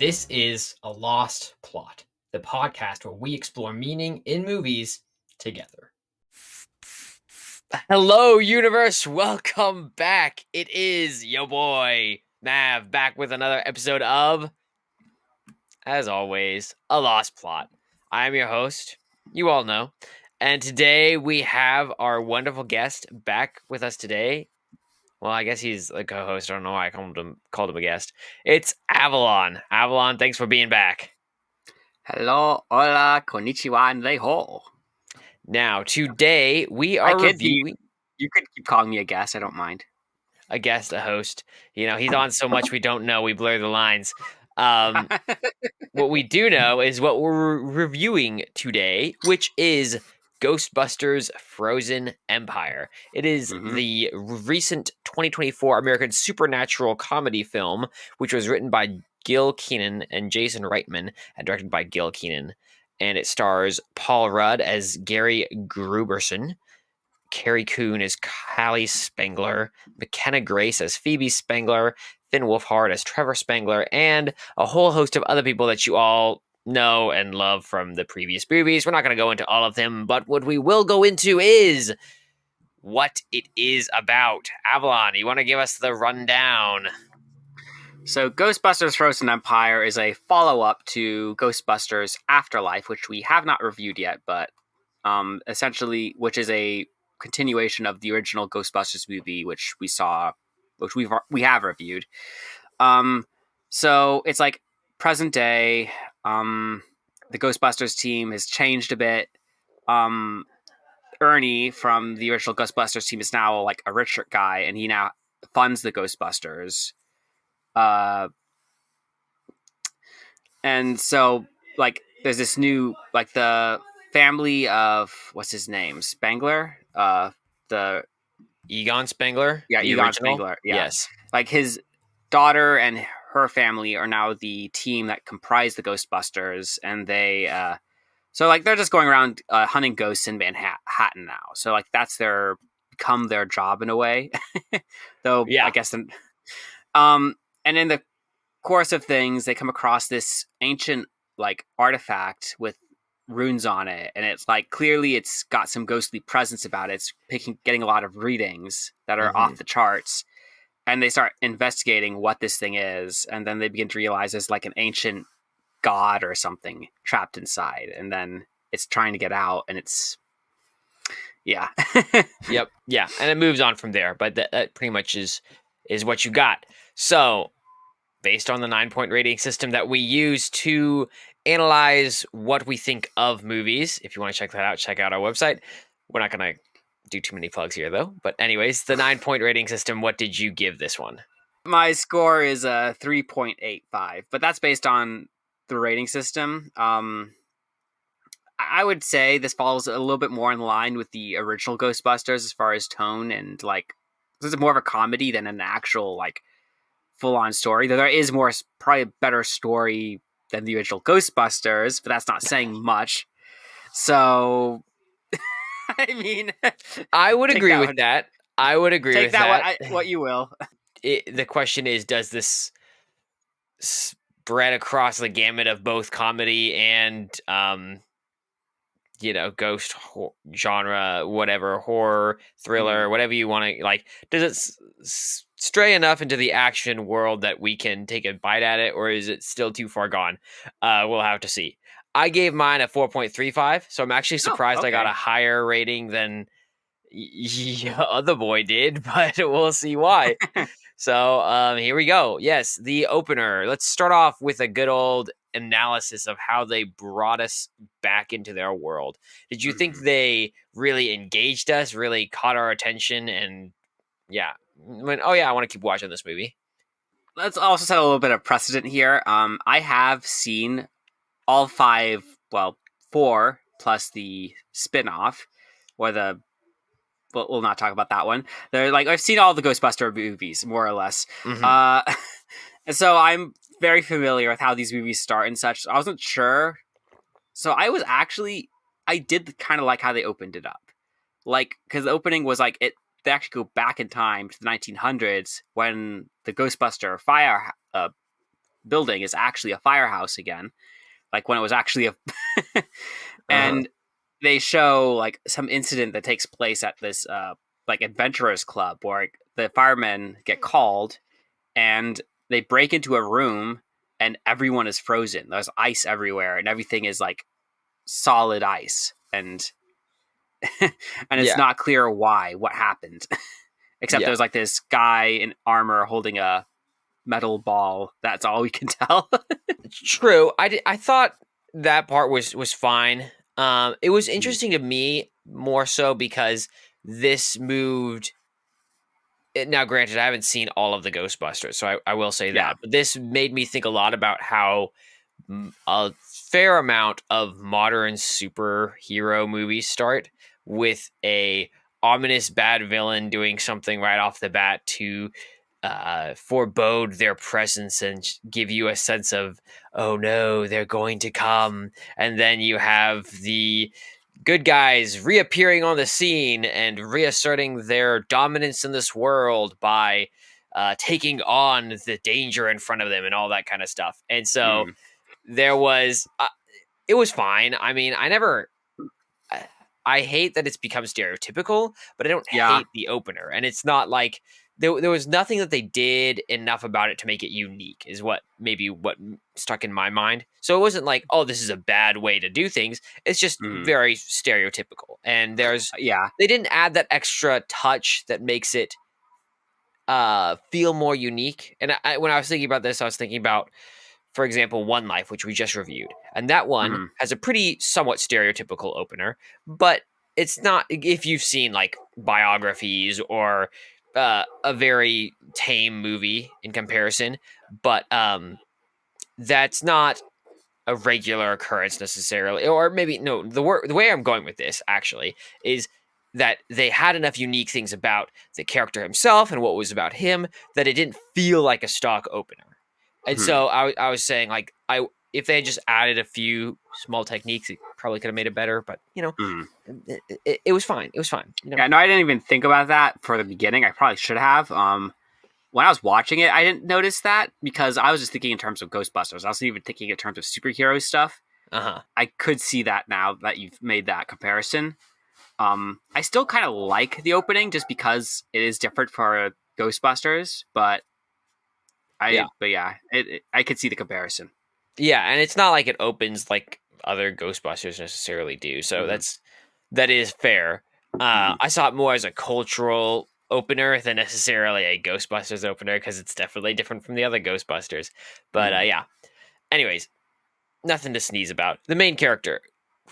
This is A Lost Plot, the podcast where we explore meaning in movies together. Hello, universe. Welcome back. It is your boy, Mav, back with another episode of, as always, A Lost Plot. I am your host. You all know. And today we have our wonderful guest back with us today. Well, I guess he's a co-host. I don't know why I called him a guest. It's Avalon. Avalon, thanks for being back. Hello, hola, konnichiwa, and leiho. Now, today we are reviewing... You could keep calling me a guest. I don't mind. A guest, a host. You know, he's on so much we don't know. We blur the lines. What we do know is what we're reviewing today, which is Ghostbusters Frozen Empire. It is the recent 2024 American supernatural comedy film, which was written by Gil Kenan and Jason Reitman and directed by Gil Kenan. And it stars Paul Rudd as Gary Gruberson, Carrie Coon as Callie Spengler, McKenna Grace as Phoebe Spengler, Finn Wolfhard as Trevor Spengler, and a whole host of other people that you all know and love from the previous movies. We're not going to go into all of them, but what we will go into is what it is about. Avalon, you want to give us the rundown? So, Ghostbusters Frozen Empire is a follow-up to Ghostbusters Afterlife, which we have not reviewed yet, but essentially, which is a continuation of the original Ghostbusters movie, which we have reviewed. So it's like present day. The Ghostbusters team has changed a bit. Ernie from the original Ghostbusters team is now like a richer guy, and he now funds the Ghostbusters. And so like there's this new like the family of what's his name, Spengler, the Egon Spengler. Yeah, Egon original? Spengler. Yeah. Yes, like his daughter and her family are now the team that comprise the Ghostbusters, and they so like they're just going around hunting ghosts in Manhattan now. So like that's become their job in a way. Though yeah. I guess and in the course of things, they come across this ancient like artifact with runes on it, and it's like clearly it's got some ghostly presence about it. It's getting a lot of readings that are off the charts, and they start investigating what this thing is, and then they begin to realize it's like an ancient god or something trapped inside, and then it's trying to get out, and it's yeah. Yep, yeah, and it moves on from there, but that pretty much is what you got. So based on the 9-point rating system that we use to analyze what we think of movies. If you want to check that out, check out our website. We're not going to do too many plugs here, though. But anyways, the 9-point rating system, what did you give this one? My score is a 3.85, but that's based on the rating system. I would say this falls a little bit more in line with the original Ghostbusters as far as tone, and like this is more of a comedy than an actual like full-on story. Though there is probably a better story than the original Ghostbusters, but that's not saying much. So, I mean, I would agree with that. I would agree with that. What you will. The question is, does this spread across the gamut of both comedy and, ghost genre, whatever, horror, thriller, whatever you want to, like, does it stray enough into the action world that we can take a bite at it, or is it still too far gone? We'll have to see. I gave mine a 4.35, so I'm actually surprised I got a higher rating than the other boy did, but we'll see why. So here we go. Yes, the opener. Let's start off with a good old analysis of how they brought us back into their world. Did you think they really engaged us, really caught our attention, and I want to keep watching this movie? Let's also set a little bit of precedent here. I have seen all 4 plus the spin-off, or we'll not talk about that one. They're like, I've seen all the Ghostbuster movies, more or less. And so I'm very familiar with how these movies start and such. I wasn't sure. So I did kind of like how they opened it up. Like, because the opening was like, they actually go back in time to the 1900s when the Ghostbuster fire building is actually a firehouse again, like when it was actually a Uh-huh. and they show like some incident that takes place at this like adventurers club where like, the firemen get called and they break into a room and everyone is frozen. There's ice everywhere and everything is like solid ice and and it's Yeah. not clear what happened. Except Yeah. there's like this guy in armor holding a metal ball. That's all we can tell. True. I thought that part was fine. It was Mhm. interesting to me more so because this moved. Now, granted, I haven't seen all of the Ghostbusters, so I will say Yeah. that. But this made me think a lot about how a fair amount of modern superhero movies start with a ominous bad villain doing something right off the bat to forebode their presence and give you a sense of, oh no, they're going to come. And then you have the good guys reappearing on the scene and reasserting their dominance in this world by taking on the danger in front of them and all that kind of stuff. And so Mm. there was, it was fine. I mean, I I hate that it's become stereotypical, but I don't Yeah. hate the opener. And it's not like there was nothing that they did enough about it to make it unique, is what stuck in my mind. So it wasn't like, oh, this is a bad way to do things. It's just Mm. very stereotypical. And Yeah. they didn't add that extra touch that makes it feel more unique. And when I was thinking about this, I was thinking about, for example, One Life, which we just reviewed. And that one Mm. has a pretty somewhat stereotypical opener, but it's not, if you've seen like biographies or a very tame movie in comparison, but that's not a regular occurrence necessarily. Or maybe, no, the way I'm going with this actually is that they had enough unique things about the character himself and what was about him that it didn't feel like a stock opener. And Mm. so I was saying, like, if they had just added a few small techniques, it probably could have made it better. But Mm. it was fine. It was fine. Yeah. No, I didn't even think about that for the beginning. I probably should have. When I was watching it, I didn't notice that because I was just thinking in terms of Ghostbusters. I wasn't even thinking in terms of superhero stuff. Uh huh. I could see that now that you've made that comparison. I still kind of like the opening just because it is different for Ghostbusters, but Yeah. I could see the comparison. Yeah, and it's not like it opens like other Ghostbusters necessarily do. So Mm-hmm. that is fair. Mm-hmm. I saw it more as a cultural opener than necessarily a Ghostbusters opener because it's definitely different from the other Ghostbusters. But Mm-hmm. yeah. Anyways, nothing to sneeze about. The main character.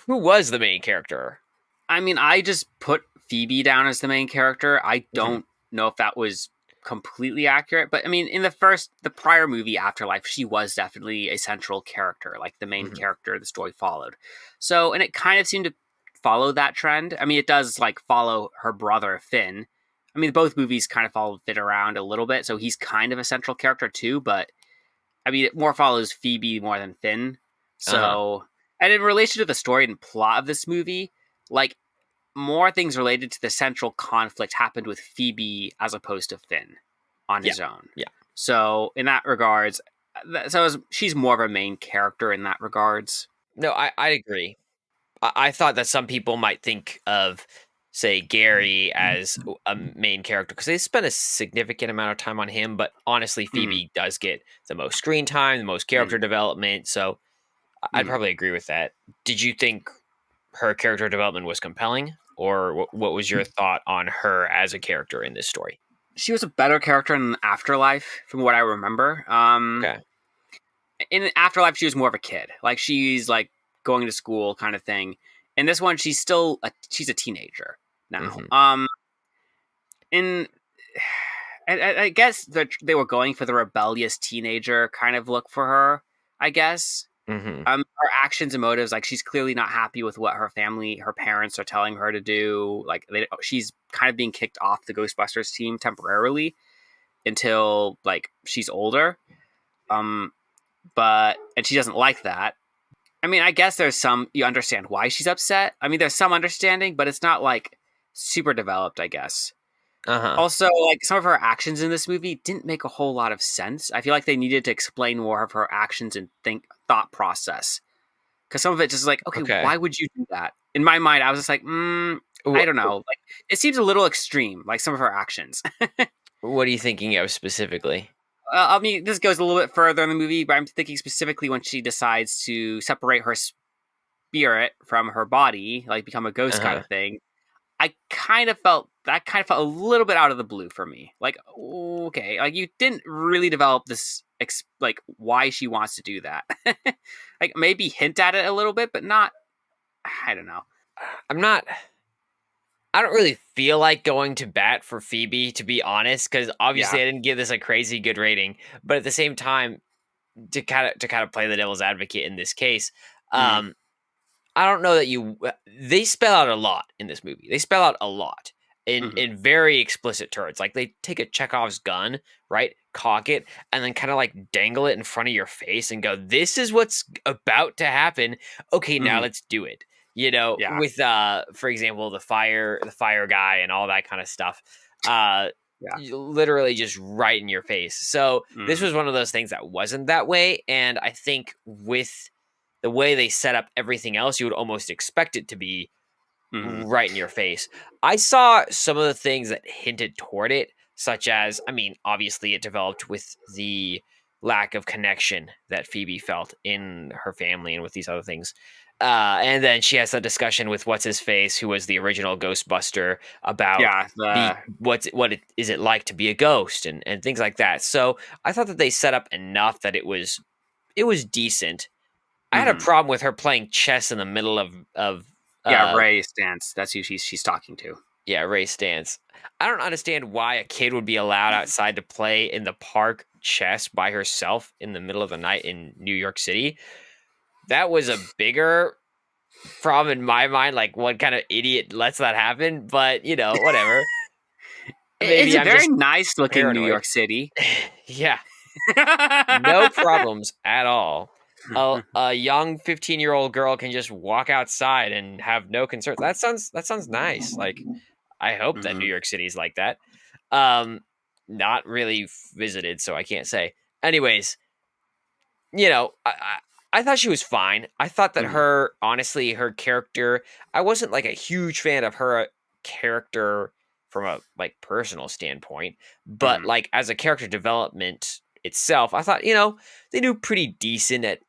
Who was the main character? I mean, I just put Phoebe down as the main character. I Mhm, don't know if that was completely accurate, but I mean, in the prior movie, Afterlife, she was definitely a central character, like the main mhm, character the story followed. So, and it kind of seemed to follow that trend. I mean, it does like follow her brother, Finn. I mean, both movies kind of follow Finn around a little bit, so he's kind of a central character too, but I mean, it more follows Phoebe more than Finn. uh-huh. So, and in relation to the story and plot of this movie, like more things related to the central conflict happened with Phoebe as opposed to Finn on Yeah, his own. yeah. So, in that regards, she's more of a main character in that regards. No, I agree. I thought that some people might think of, say, Gary as a main character because they spend a significant amount of time on him. But honestly, Mm, Phoebe does get the most screen time, the most character mm, development. So I'd mm. probably agree with that. Did you think her character development was compelling, or what was your thought on her as a character in this story? She was a better character in Afterlife, from what I remember. Okay. In Afterlife, she was more of a kid. Like she's like going to school kind of thing. In this one, she's a teenager now. Hmm. In I guess that they were going for the rebellious teenager kind of look for her. I guess Hmm. her actions and motives, like she's clearly not happy with what her parents are telling her to do. Like she's kind of being kicked off the Ghostbusters team temporarily until like she's older. Um, and she doesn't like that. I mean, I guess you understand why she's upset. I mean, there's some understanding, but it's not like super developed, I guess. Uh-huh. Also, like some of her actions in this movie didn't make a whole lot of sense. I feel like they needed to explain more of her actions and thought process. Because some of it just like, okay, Okay. why would you do that? In my mind, I was just like, I don't know. Like it seems a little extreme, like some of her actions. What are you thinking of specifically? I mean, this goes a little bit further in the movie, but I'm thinking specifically when she decides to separate her spirit from her body, like become a ghost kind Uh-huh. of thing. I kind of felt that kind of felt a little bit out of the blue for me. Like, okay, like you didn't really develop this, like why she wants to do that. Like maybe hint at it a little bit, but not. I don't know. I'm not I don't really feel like going to bat for Phoebe, to be honest, because Yeah. obviously I didn't give this a crazy good rating. But at the same time, to kind of play the devil's advocate in this case, Mm, um, I don't know that they spell out a lot in this movie. They spell out a lot hmm in very explicit terms. Like they take a Chekhov's gun, right? Cock it, and then kind of like dangle it in front of your face and go, "This is what's about to happen." Okay, now hmm let's do it. You know, Yeah. with for example, the fire guy and all that kind of stuff. Uh Yeah. Literally just right in your face. So this Mm, was one of those things that wasn't that way, and I think with the way they set up everything else, you would almost expect it to be hmm right in your face. I saw some of the things that hinted toward it, such as, I mean, obviously it developed with the lack of connection that Phoebe felt in her family and with these other things. And then she has that discussion with what's his face, who was the original Ghostbuster, about Yeah. is it like to be a ghost and things like that. So I thought that they set up enough that it was decent. I had a hmm problem with her playing chess in the middle of Yeah. uh Ray Stance. That's who she's talking to. yeah, race stance. I don't understand why a kid would be allowed outside to play in the park chess by herself in the middle of the night in New York City. That was a bigger problem in my mind. Like, what kind of idiot lets that happen? But whatever. It's Maybe a I'm very just nice looking New paranoid. York City. Yeah, no problems at all. A young 15-year-old girl can just walk outside and have no concerns. That sounds nice. Like, I hope that New hmm York City's like that. Um, Not really visited, so I can't say. Anyways, I thought she was fine. I thought that hmm honestly, her character, I wasn't like a huge fan of her character from a like personal standpoint, but hmm like as a character development itself, I thought they do pretty decent at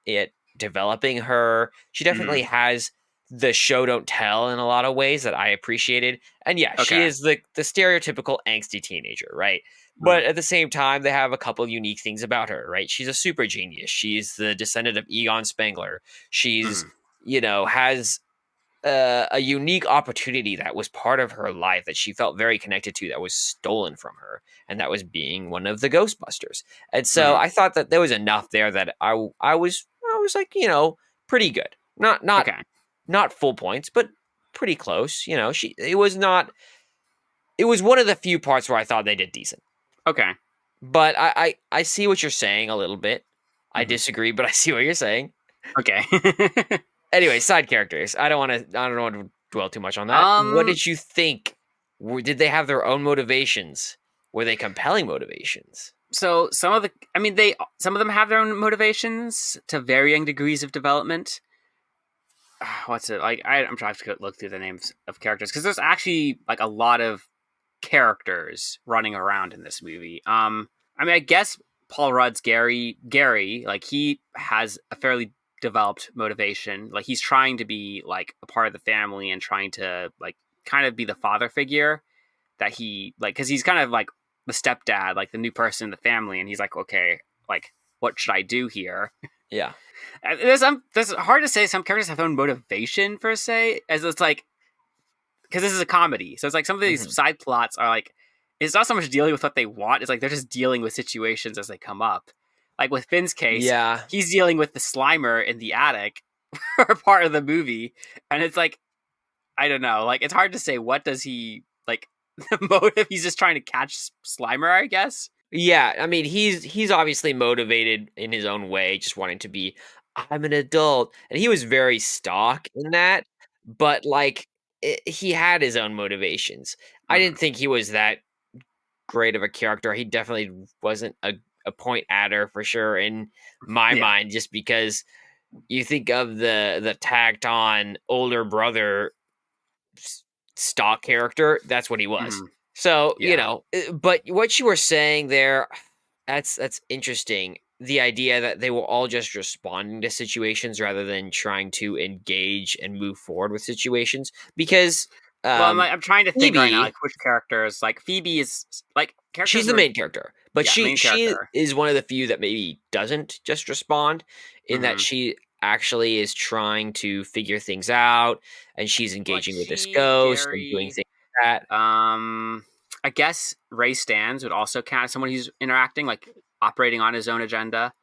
developing her. She definitely hmm has the show don't tell in a lot of ways that I appreciated. And yeah, she Okay. is the stereotypical angsty teenager, right? hmm But at the same time, they have a couple unique things about her, right? She's a super genius. She's the descendant of Egon Spengler. She's, hmm has a unique opportunity that was part of her life that she felt very connected to that was stolen from her, and that was being one of the Ghostbusters. And so hmm I thought that there was enough there that I was like, pretty good. Okay. Not full points, but pretty close. It was one of the few parts where I thought they did decent. Okay. But I see what you're saying a little bit. I hmm disagree, but I see what you're saying. Okay. Anyway, side characters. I don't want to dwell too much on that. What um. did you think? Did they have their own motivations? Were they compelling motivations? So some of the, I mean, some of them have their own motivations to varying degrees of development. What's it like? I'm trying to look through the names of characters because there's actually like a lot of characters running around in this movie. I mean, I guess Paul Rudd's Gary, like he has a fairly developed motivation. Like he's trying to be like a part of the family and trying to like kind of be the father figure that he like because he's kind of like the stepdad, like the new person in the family, and he's like, okay, like what should I do here? Yeah. There's hard to say. Some characters have their own motivation per se, as it's like because this is a comedy, so it's like some of these Hmm. side plots are like it's not so much dealing with what they want; it's like they're just dealing with situations as they come up. Like with Finn's case, Yeah. he's dealing with the Slimer in the attic for part of the movie, and it's like I don't know, like it's hard to say what does he like the motive. He's just trying to catch Slimer, I guess. Yeah. I mean, he's obviously motivated in his own way, just wanting to be. I'm an adult, and he was very stock in that. But like, he had his own motivations. I Mm-hmm. didn't think he was that great of a character. He definitely wasn't a point adder for sure in my Yeah. mind, just because you think of the tacked on older brother stock character, that's what he was. Mhm. So, Yeah. but what you were saying there, that's interesting. The idea that they were all just responding to situations rather than trying to engage and move forward with situations. Because Well, um, I'm trying to think right now, Phoebe, like which characters. Like Phoebe is like she's characters the who are main character, but yeah main she character. is one of the few that maybe doesn't just respond, in that Hmm. she actually is trying to figure things out, and she's Like engaging with this she, ghost and doing Gary. things like that. I guess Ray Stans would also count as someone who's interacting, like operating on his own agenda.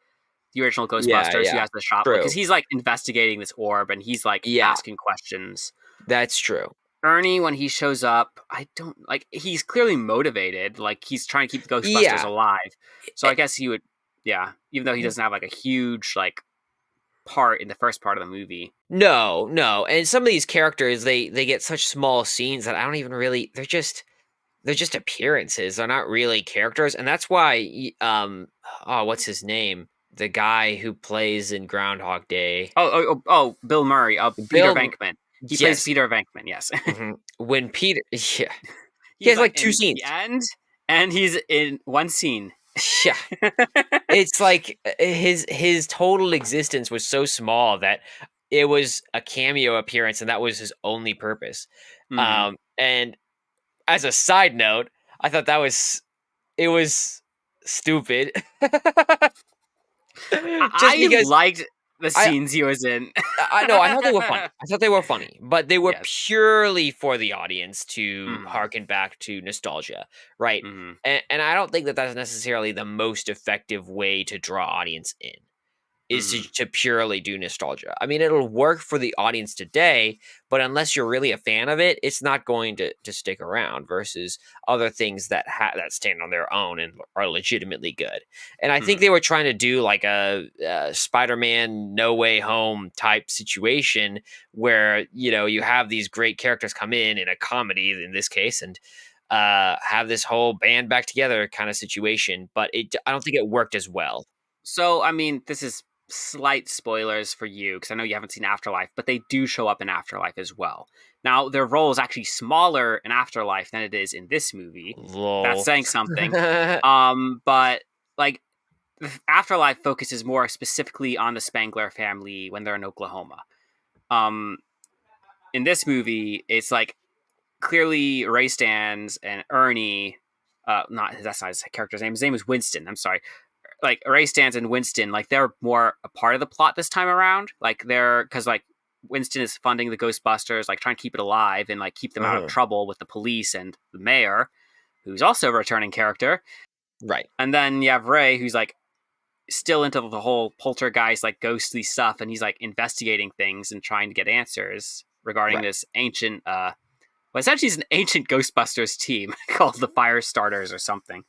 The original Yeah, Ghostbusters, who yeah. has the shop, because True. he's like investigating this orb and he's like Yeah, asking questions. that's true. Ernie, when he shows up, I don't like. He's clearly motivated, like he's trying to keep the Ghostbusters Yeah. alive. So Eh, I guess he would, yeah. Even though he doesn't have like a huge like part in the first part of the movie. no, no, and some of these characters, they get such small scenes that I don't even really they're just appearances, they're not really characters, and that's why oh, what's his name? The guy who plays in Groundhog Day. Bill Murray, Peter Bill Venkman. He plays Yes. Peter Venkman. Yes, When Peter yeah, he he's has, like like, 2 in the scenes. end, and he's in one scene. Yeah. It's like, his total existence was so small that it was a cameo appearance, and that was his only purpose. Hmm. And as a side note, I thought it was stupid. Just I because liked the I scenes he was in. I know, I thought they were funny. I thought they were funny, but they were Yes. purely for the audience to Hmm. harken back to nostalgia, right? Hmm. And I don't think that that's necessarily the most effective way to draw audience in, is Hmm. to purely do nostalgia. I mean, it'll work for the audience today, but unless you're really a fan of it, it's not going to stick around. Versus other things that stand on their own and are legitimately good. And I think Hmm. they were trying to do like a Spider-Man No Way Home type situation, where you have these great characters come in a comedy in this case, and have this whole band back together kind of situation. But I don't think it worked as well. So, I mean, this is slight spoilers for you because I know you haven't seen Afterlife, but they do show up in Afterlife as well. Now, their role is actually smaller in Afterlife than it is in this movie. That's Lol. saying something. But like Afterlife focuses more specifically on the Spengler family when they're in Oklahoma. Um, in this movie, it's like clearly Ray Stans and Ernie. Not that's not his character's name. His name is Winston. I'm sorry. Like Ray Stans and Winston, like they're more a part of the plot this time around. Like they're because like Winston is funding the Ghostbusters, like trying to keep it alive and like keep them out of Uh-huh. trouble with the police and the mayor, who's also a returning character. Right. And then you have Ray, who's like still into the whole poltergeist, like ghostly stuff, and he's like investigating things and trying to get answers regarding Right. this ancient. Well, essentially, it's an ancient Ghostbusters team called the Fire Starters or something.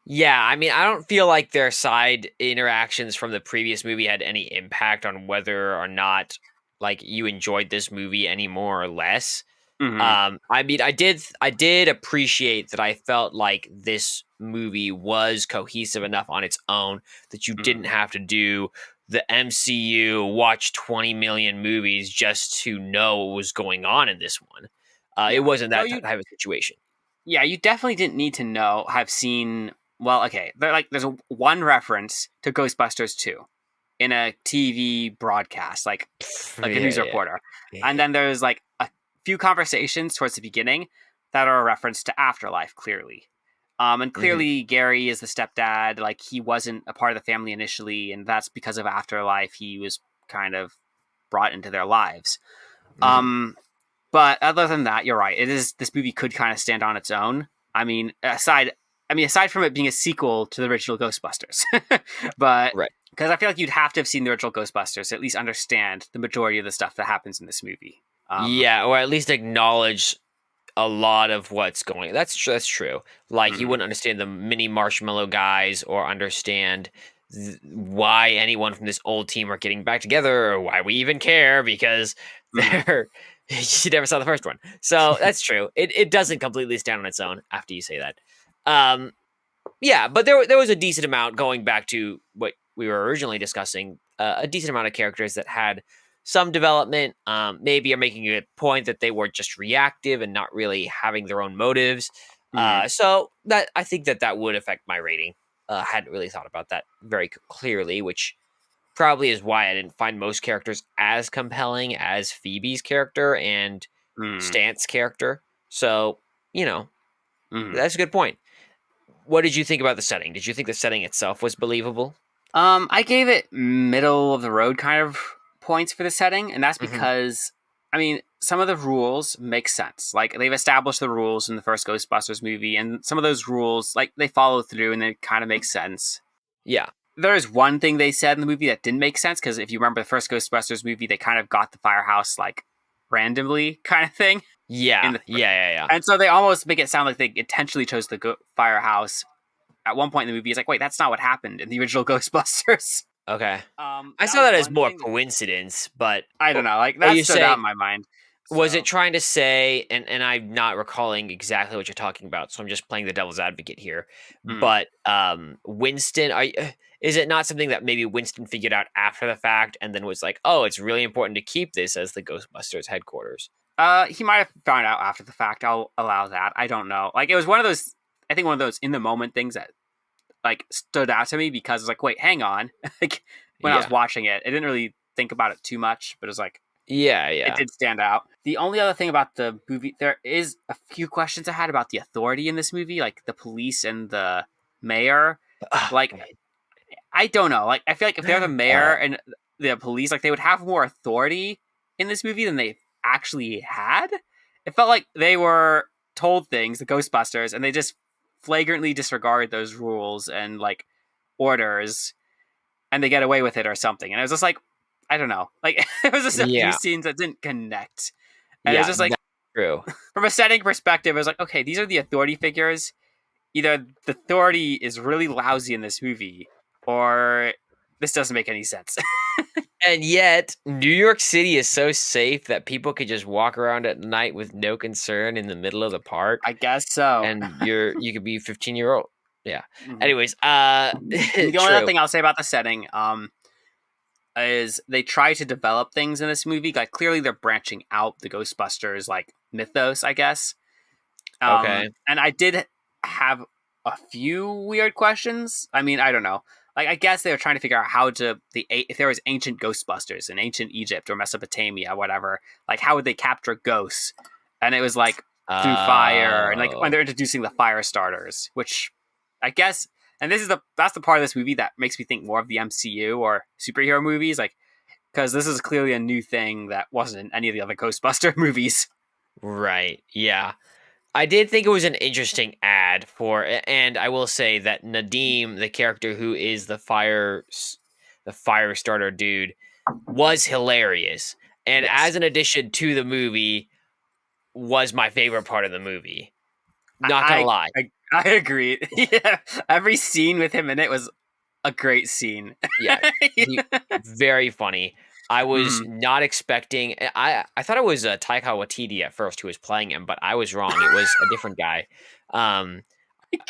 Yeah, I mean, I don't feel like their side interactions from the previous movie had any impact on whether or not, like, you enjoyed this movie any more or less. Hmm. I mean, I did appreciate that. I felt like this movie was cohesive enough on its own that you didn't Hmm. have to do the MCU, watch 20 million movies just to know what was going on in this one. It Yeah. wasn't No, that you. type of situation. Yeah, you definitely didn't need to know. Have seen. Well, okay. There's one reference to Ghostbusters 2 in a TV broadcast, like a Yeah, news yeah, reporter, and yeah. then there's like a few conversations towards the beginning that are a reference to Afterlife, clearly. And Mhm, clearly Gary is the stepdad. Like he wasn't a part of the family initially, and that's because of Afterlife. He was kind of brought into their lives. mhm. Um, but other than that, you're right. It is this movie could kind of stand on its own. Aside from it being a sequel to the original Ghostbusters, but Right. because I feel like you'd have to have seen the original Ghostbusters to at least understand the majority of the stuff that happens in this movie. Yeah, or at least acknowledge a lot of what's going. That's true. Like, you Mhm. wouldn't understand the mini marshmallow guys, or understand why anyone from this old team are getting back together, or why we even care, because Mhm. they're you never saw the first one. So that's true. It doesn't completely stand on its own after you say that. Um, yeah, but there was a decent amount going back to what we were originally discussing. A decent amount of characters that had some development. Maybe are making a point that they were just reactive and not really having their own motives. Mm, So that I think that would affect my rating. Hadn't really thought about that very clearly, which probably is why I didn't find most characters as compelling as Phoebe's character and mm, Stan's character. So, you know, mm. that's a good point. What did you think about the setting? Did you think the setting itself was believable? I gave it middle of the road kind of points for the setting, and that's Hmm. because, I mean, some of the rules make sense. Like, they've established the rules in the first Ghostbusters movie, and some of those rules, like, they follow through and they kind of make sense. Yeah. There is one thing they said in the movie that didn't make sense, because if you remember the first Ghostbusters movie, they kind of got the firehouse, like, randomly kind of thing. Yeah. In the Yeah. Yeah. Yeah. And so they almost make it sound like they intentionally chose the firehouse at one point in the movie. It's like, wait, that's not what happened in the original Ghostbusters. Okay. I That saw was that as one more thing. coincidence, but I don't know. Like, are that you stood out saying in my mind. was it So trying to say and I'm not recalling exactly what you're talking about, so I'm just playing the devil's advocate here. mm. But Winston, is it not something that maybe Winston figured out after the fact and then was like, "Oh, it's really important to keep this as the Ghostbusters headquarters." He might have found out after the fact. I'll allow that. I don't know. Like, it was one of those. I think one of those in the moment things that like stood out to me because it's like, wait, hang on. Like, when I was Yeah. watching it, I didn't really think about it too much, but it was like, Yeah, it yeah. did stand out. The only other thing about the movie, there is a few questions I had about the authority in this movie, like the police and the mayor. Ugh, Like, I don't know. Like, I feel like if they're the mayor uh, and the police, like, they would have more authority in this movie than they actually had. It felt like they were told things, the Ghostbusters, and they just flagrantly disregard those rules and like orders, and they get away with it or something. And it was just like, I don't know. Like, there was just a few yeah. scenes that didn't connect, and it was Yeah, just like, that's true. from a setting perspective, it was like, okay, these are the authority figures. Either the authority is really lousy in this movie, or this doesn't make any sense. And yet, New York City is so safe that people could just walk around at night with no concern in the middle of the park, I guess so. and you could be 15-year old. Yeah. Mhm. Anyways, The only other true. thing I'll say about the setting, is they try to develop things in this movie. Like, clearly they're branching out the Ghostbusters like mythos, I guess. Okay. And I did have a few weird questions. I mean, I don't know. Like, I guess they were trying to figure out how to if there was ancient Ghostbusters in ancient Egypt or Mesopotamia, whatever. Like, how would they capture ghosts? And it was like through fire, and like when Oh, they're introducing the fire starters, which I guess. And that's the part of this movie that makes me think more of the MCU or superhero movies, like, because this is clearly a new thing that wasn't in any of the other Ghostbuster movies. right. Yeah. I did think it was an interesting ad for, and I will say that Nadim, the character who is the fire starter dude, was hilarious, and Yes. as an addition to the movie, was my favorite part of the movie. Not gonna I lie, I, I agree. Yeah, every scene with him in it was a great scene. yeah, he very funny. I was Mhm. not expecting. I thought it was Taika Waititi at first who was playing him, but I was wrong. It was a different guy. Um,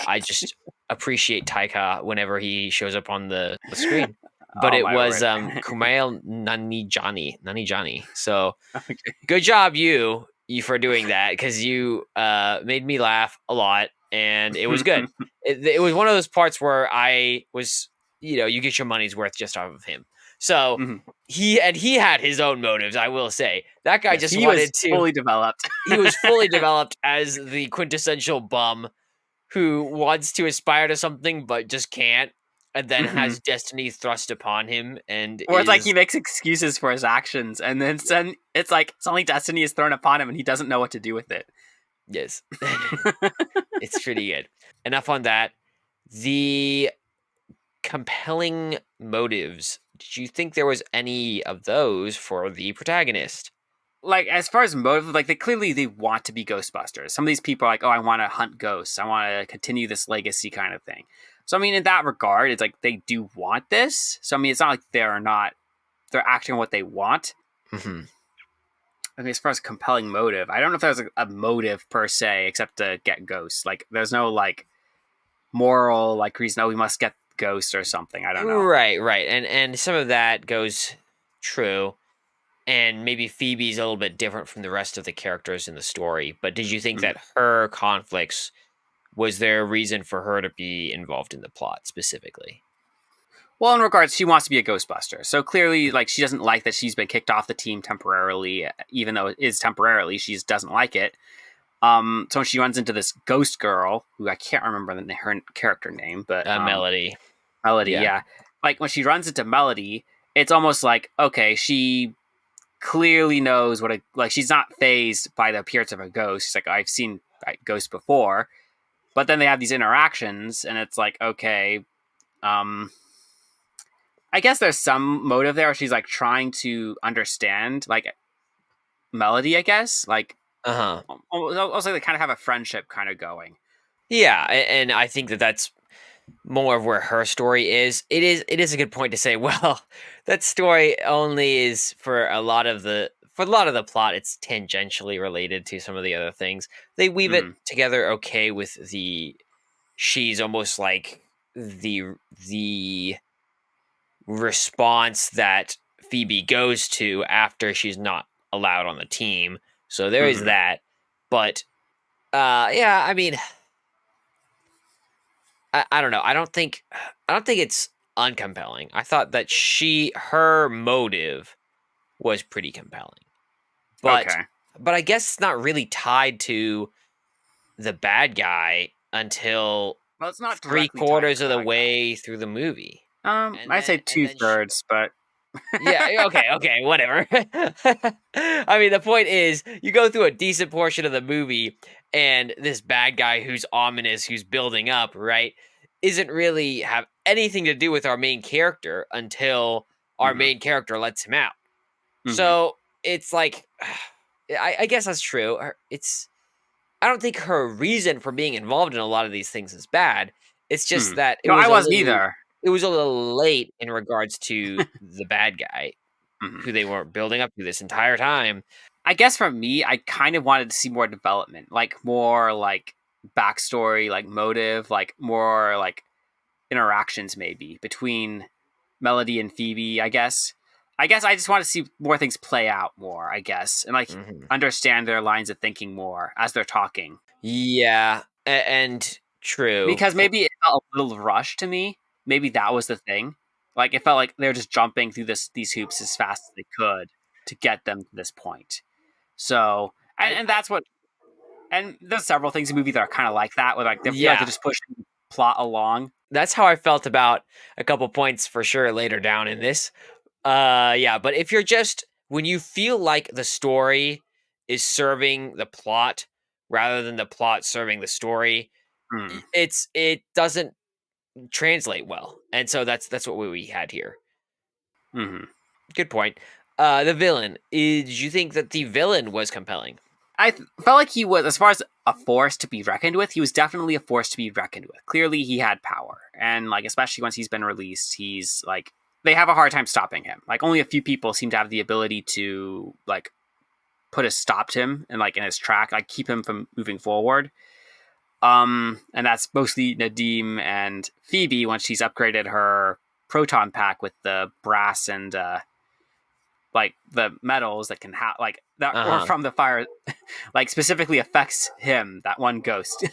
I just appreciate Taika whenever he shows up on the screen. But Oh it my was word. Kumail Nanjiani. So Okay. good job you for doing that because you made me laugh a lot and it was good. It was one of those parts where I was, you get your money's worth just off of him. So Mhm. he had his own motives. I will say that guy Yes, just he was wanted to. fully developed. He was fully developed as the quintessential bum who wants to aspire to something but just can't, and then Mhm. has destiny thrust upon him and Or it's like he is makes excuses for his actions, and then it's like suddenly destiny is thrown upon him, and he doesn't know what to do with it. yes. It's pretty good. Enough on that. The compelling motives. Did you think there was any of those for the protagonist? Like, as far as motive, like, they want to be Ghostbusters. Some of these people are like, oh, I want to hunt ghosts, I want to continue this legacy kind of thing. So I mean, in that regard, it's like they do want this. So I mean, it's not like they're acting on what they want. Hmm. I mean, as far as compelling motive, I don't know if there's a motive per se, except to get ghosts. Like, there's no like moral like reason. Oh, we must get Ghost or something. I don't know. Right, and some of that goes true, and maybe Phoebe's a little bit different from the rest of the characters in the story. But did you think Mm. that her conflicts, was there a reason for her to be involved in the plot specifically? Well, in regards, she wants to be a Ghostbuster. So clearly, like, she doesn't like that she's been kicked off the team temporarily, even though it is temporarily. She just doesn't like it. So when she runs into this ghost girl, who I can't remember her character name, but Melody. Melody, Yeah. yeah. Like when she runs into Melody, it's almost like okay, she clearly knows what a like. She's not phased by the appearance of a ghost. She's like, I've seen ghosts before, but then they have these interactions, and it's like, okay, um, I guess there's some motive there. Where she's like trying to understand like Melody. I guess like Uh-huh. also they kind of have a friendship kind of going. Yeah, and I think that that's more of where her story is. It is a good point to say, well, that story only is for a lot of the plot, it's tangentially related to some of the other things. They weave it Mm-hmm. together okay with she's almost like the response that Phoebe goes to after she's not allowed on the team. So there is Mm-hmm. that. But yeah, I mean, I don't know. I don't think it's uncompelling. I thought that her motive was pretty compelling. But Okay. but I guess it's not really tied to the bad guy until Well, it's not three directly tied to quarters the of the bad guy. way through the movie. And I say then and two then sh thirds, but Yeah, okay, whatever. I mean, the point is, you go through a decent portion of the movie, and this bad guy who's ominous, who's building up, right, isn't really have anything to do with our main character until our mm-hmm. main character lets him out. Mm-hmm. So it's like, I guess that's true. I don't think her reason for being involved in a lot of these things is bad. It's just Mm-hmm. that No, I wasn't either. it was a little late in regards to the bad guy Mm-hmm. who they were building up to this entire time. I guess for me, I kind of wanted to see more development, like more like backstory, like motive, like more like interactions maybe between Melody and Phoebe. I guess I just want to see more things play out more. I guess and like Mhm. understand their lines of thinking more as they're talking. Yeah, and true. Because maybe it felt a little rushed to me. Maybe that was the thing. Like it felt like they were just jumping through these hoops as fast as they could to get them to this point. So and I that's what and there's several things in the movie that are kind of like that, where like they feel like they're yeah, just pushing the plot along. that's how I felt about a couple points for sure later down in this. Yeah, but if you're just when you feel like the story is serving the plot rather than the plot serving the story, Hmm. it doesn't translate well. And so that's what we had here. Hmm. Good point. The villain. Did you think that the villain was compelling? Felt like he was, as far as a force to be reckoned with, he was definitely a force to be reckoned with. Clearly, he had power, and like especially once he's been released, he's like they have a hard time stopping him. Like only a few people seem to have the ability to like put a stop to him and like in his track, like keep him from moving forward. And that's mostly Nadim and Phoebe once she's upgraded her proton pack with the brass and like the metals that can have like that or Uh-huh. from the fire like specifically affects him, that one ghost.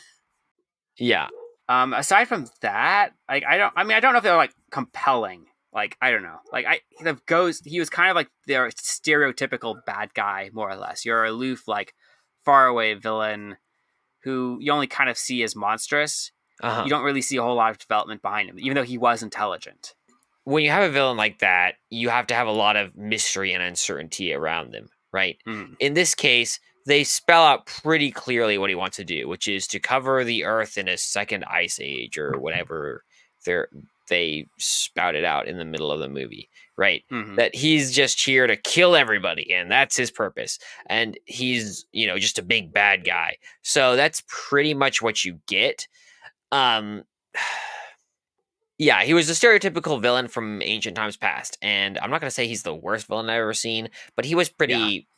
Yeah. Aside from that, like I don't know if they're like compelling. Like I don't know. Like the ghost he was kind of like their stereotypical bad guy, more or less. You're aloof, like faraway villain who you only kind of see as monstrous. You Uh-huh. don't really see a whole lot of development behind him, even though he was intelligent. When you have a villain like that, you have to have a lot of mystery and uncertainty around them, right? Mm. In this case, they spell out pretty clearly what he wants to do, which is to cover the earth in a second ice age or whatever they spout it out in the middle of the movie, right? Mm-hmm. That he's just here to kill everybody, and that's his purpose. And he's, just a big bad guy. So that's pretty much what you get. Um Yeah, he was a stereotypical villain from ancient times past, and I'm not gonna say he's the worst villain I've ever seen, but he was Yeah. pretty.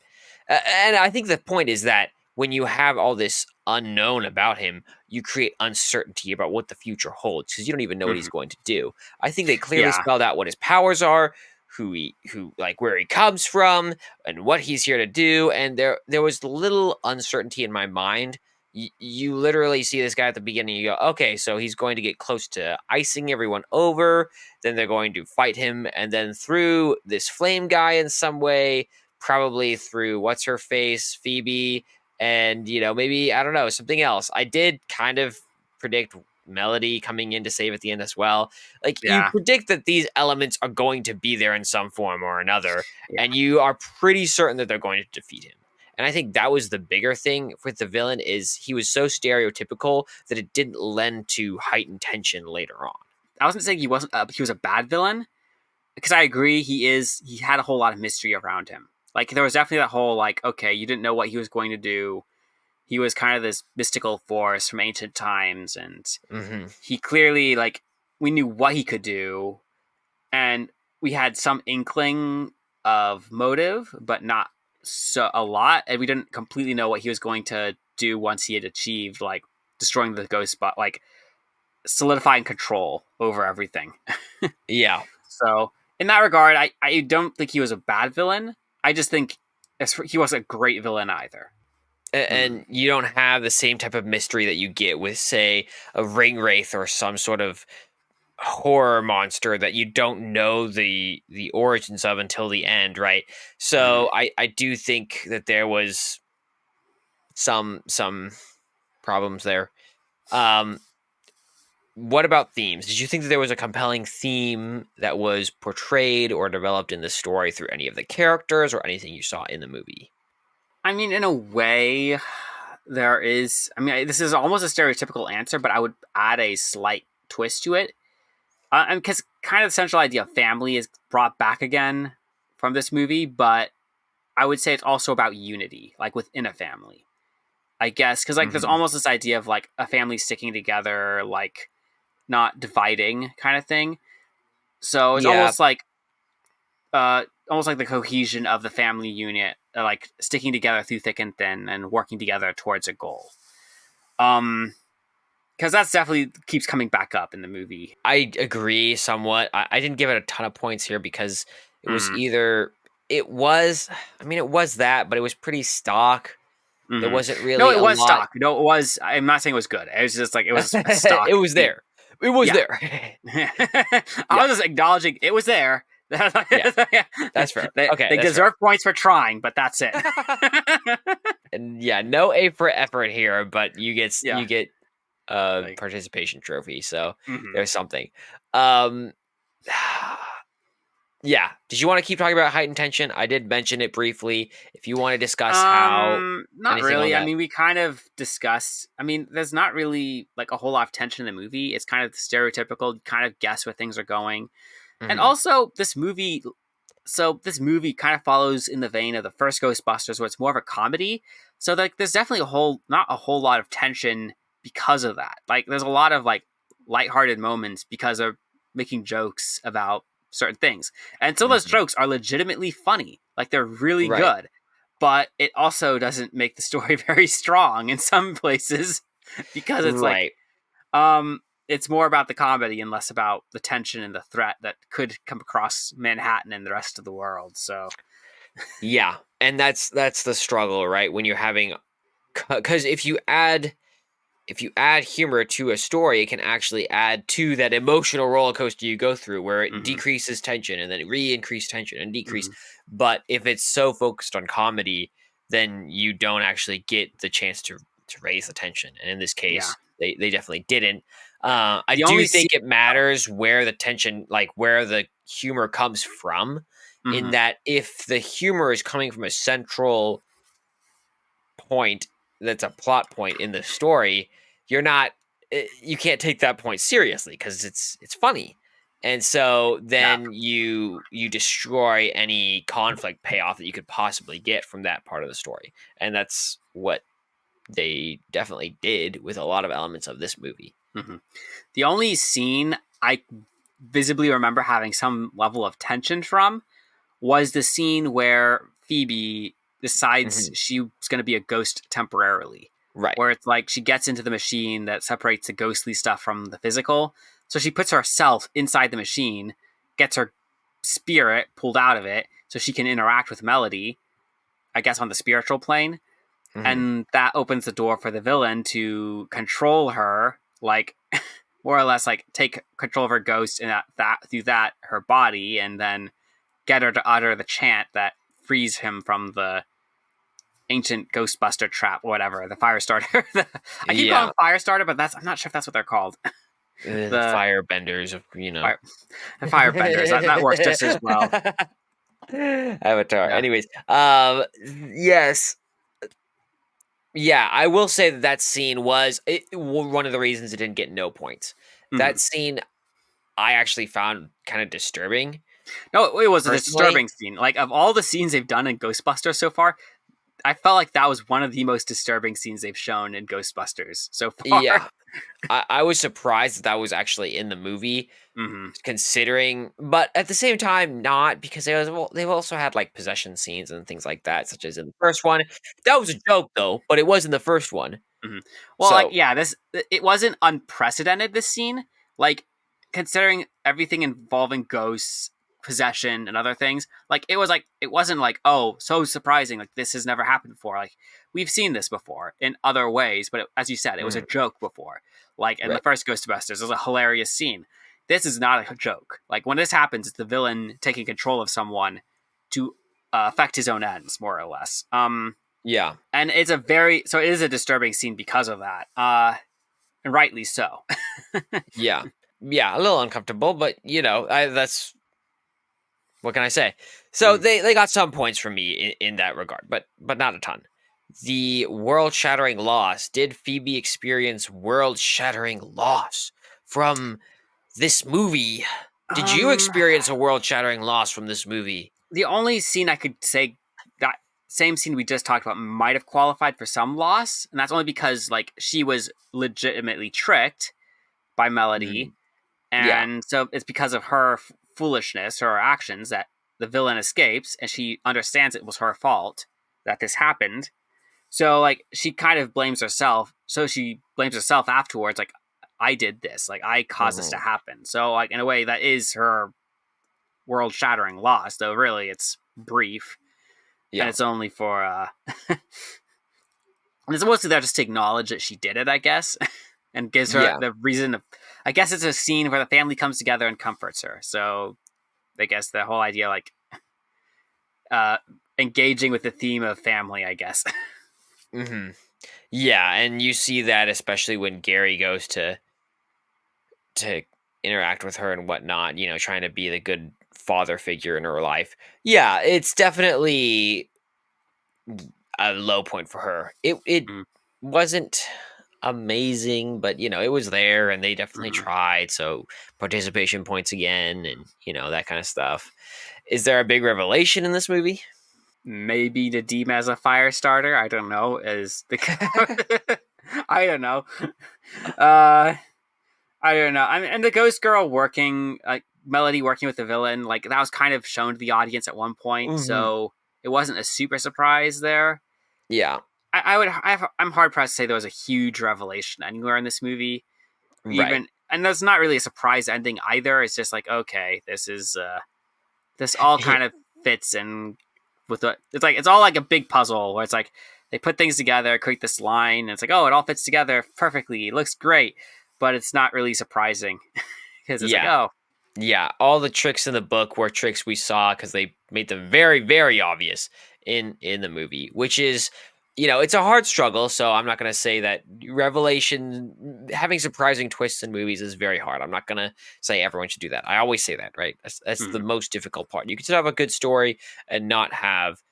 And I think the point is that when you have all this unknown about him, you create uncertainty about what the future holds because you don't even know what he's Mhm. going to do. I think they clearly Yeah. spelled out what his powers are, who like where he comes from, and what he's here to do. And there was little uncertainty in my mind. You literally see this guy at the beginning. You go, okay, so he's going to get close to icing everyone over. Then they're going to fight him, and then through this flame guy in some way, probably through what's her face, Phoebe, and maybe I don't know something else. I did kind of predict Melody coming in to save at the end as well. Like you Yeah. predict that these elements are going to be there in some form or another, Yeah. and you are pretty certain that they're going to defeat him. And I think that was the bigger thing with the villain is he was so stereotypical that it didn't lend to heightened tension later on. I wasn't saying he was a bad villain, because I agree he had a whole lot of mystery around him. Like there was definitely that whole like, okay, you didn't know what he was going to do. He was kind of this mystical force from ancient times, and Hmm. he clearly like we knew what he could do, and we had some inkling of motive, but not so a lot, and we didn't completely know what he was going to do once he had achieved like destroying the ghost spot, like solidifying control over everything. Yeah. So in that regard, I don't think he was a bad villain. I just think he wasn't a great villain either. And you don't have the same type of mystery that you get with, say, a ring wraith or some sort of horror monster that you don't know the origins of until the end, right? Mm-hmm. So I do think that there was some problems there. Um, what about themes? Did you think that there was a compelling theme that was portrayed or developed in the story through any of the characters or anything you saw in the movie? I mean, in a way, there is. I mean, this is almost a stereotypical answer, but I would add a slight twist to it. And because kind of the central idea of family is brought back again from this movie, but I would say it's also about unity, like within a family. I guess because like there's Hmm. almost this idea of like a family sticking together, like not dividing kind of thing. So it's Yeah. almost like the cohesion of the family unit, like sticking together through thick and thin and working together towards a goal. Because that's definitely keeps coming back up in the movie. I agree somewhat. I didn't give it a ton of points here because it was Mm, either it was I mean it was that, but it was pretty stock. There hmm. wasn't No, really it a was lot. stock. No, it was. I'm not saying it was good. It was just like it was a stock It was theme. there. It was Yeah, there. I Yeah. was just acknowledging it was there. Yeah. That's fair. Okay, They that's fair. deserve points for trying, but that's it. And yeah, no A for effort here, but Yeah, you get a like. participation trophy, so Mhm. there's something. Um yeah. Did you want to keep talking about heightened tension? I did mention it briefly. If you want to discuss how Not anything on really. I that. mean, we kind of discussed. I mean, there's not really like a whole lot of tension in the movie. It's kind of stereotypical. You kind of guess where things are going, and Mhm. also this movie. So this movie kind of follows in the vein of the first Ghostbusters, where it's more of a comedy. So like, there's definitely not a whole lot of tension because of that. Like, there's a lot of like lighthearted moments because of making jokes about certain things, and some of those Mhm. jokes are legitimately funny. Like, they're really Right. good, but it also doesn't make the story very strong in some places because it's like Right. it's more about the comedy and less about the tension and the threat that could come across Manhattan and the rest of the world. So Yeah. And that's the struggle, right? When you're having cuz if you add humor to a story, it can actually add to that emotional roller coaster you go through where it hmm decreases tension and then re-increase tension and decrease. hmm But if it's so focused on comedy, then you don't actually get the chance to raise the tension. And in this yeah, case, they definitely didn't. I the do only scene. think it matters where the tension, like where the humor comes from, in hmm that if the humor is coming from a central point that's a plot point in the story, you're not you can't take that point seriously because it's funny. And so Yeah. then you destroy any conflict payoff that you could possibly get from that part of the story. And that's what they definitely did with a lot of elements of this movie. hmm The only scene I visibly remember having some level of tension from was the scene where Phoebe decides Mhm. she's going to be a ghost temporarily. Right. Where it's like she gets into the machine that separates the ghostly stuff from the physical. So she puts herself inside the machine, gets her spirit pulled out of it so she can interact with Melody, I guess on the spiritual plane. Mhm. And that opens the door for the villain to control her, like more or less like take control of her ghost and that through that her body, and then get her to utter the chant that frees him from the ancient Ghostbuster trap, whatever, the fire starter. I keep calling Yeah. them fire starter, but I'm not sure if that's what they're called. The Firebenders, you know. fire, the firebenders that works just as well. Avatar. Yeah. Anyways, yes. Yeah, I will say that that scene was one of the reasons it didn't get no points. Mhm. That scene I actually found kind of disturbing No, it was a personally. disturbing scene. Like of all the scenes they've done in Ghostbusters so far, I felt like that was one of the most disturbing scenes they've shown in Ghostbusters so far. Yeah, I was surprised that that was actually in the movie, Hmm. considering, but at the same time, not because they've also had like possession scenes and things like that, such as in the first one. That was a joke though, but it was in the first one. Hmm. Well, like So yeah, this it wasn't unprecedented. This scene, like considering everything involving ghosts, possession, and other things, it wasn't like oh so surprising. Like this has never happened before. Like we've seen this before in other ways, but as you said, it was a mhm, joke before. Like in the right, first Ghostbusters, it was a hilarious scene. This is not a joke. Like when this happens, it's the villain taking control of someone to affect his own ends, more or less. yeah, And it's a it is a disturbing scene because of that, and rightly so. yeah, yeah, a little uncomfortable, but that's what can I say? So Mm. they got some points from me in that regard, but not a ton. The world shattering loss. Did Phoebe experience world shattering loss from this movie? Did you um experience a world shattering loss from this movie? the only scene I could say that same scene we just talked about might have qualified for some loss, and that's only because like she was legitimately tricked by Melody, Mhm. Yeah. and so it's because of her foolishness, her actions, that the villain escapes, and she understands it was her fault that this happened. So like she kind of blames herself. So she blames herself afterwards, like I did this, like I caused this to Mhm. happen. So like in a way that is her world shattering loss, though really it's brief and Yeah. it's only for and it's mostly there just to acknowledge that she did it, I guess, and gives her Yeah. the reason of I guess it's a scene where the family comes together and comforts her. So I guess the whole idea like uh engaging with the theme of family, I guess. Mhm. Yeah, and you see that especially when Gary goes to interact with her and whatnot, trying to be the good father figure in her life. Yeah, it's definitely a low point for her. It Mm-hmm. wasn't amazing, but it was there and they definitely Mm-hmm. tried. So participation points again and that kind of stuff. Is there a big revelation in this movie? Maybe to deem as a fire starter. I don't know. Is the I don't know. Uh, I don't know. I mean, and the ghost girl working, like Melody working with the villain, like that was kind of shown to the audience at one point, Hmm. so it wasn't a super surprise there. Yeah, I'm hard pressed to say there was a huge revelation anywhere in this movie, right. even, and that's not really a surprise ending either. It's just like, okay, this all kind of fits in with the it's like it's all like a big puzzle where it's like they put things together, create this line, and it's like, oh, it all fits together perfectly. It looks great, but it's not really surprising because it's like, Yeah, oh, yeah. All the tricks in the book were tricks we saw because they made them very, very obvious in the movie, which is, it's a hard struggle. So I'm not going to say that revelation, having surprising twists in movies is very hard. I'm not going to say everyone should do that. I always say that, right? That's the mhm, most difficult part. You can still have a good story and not have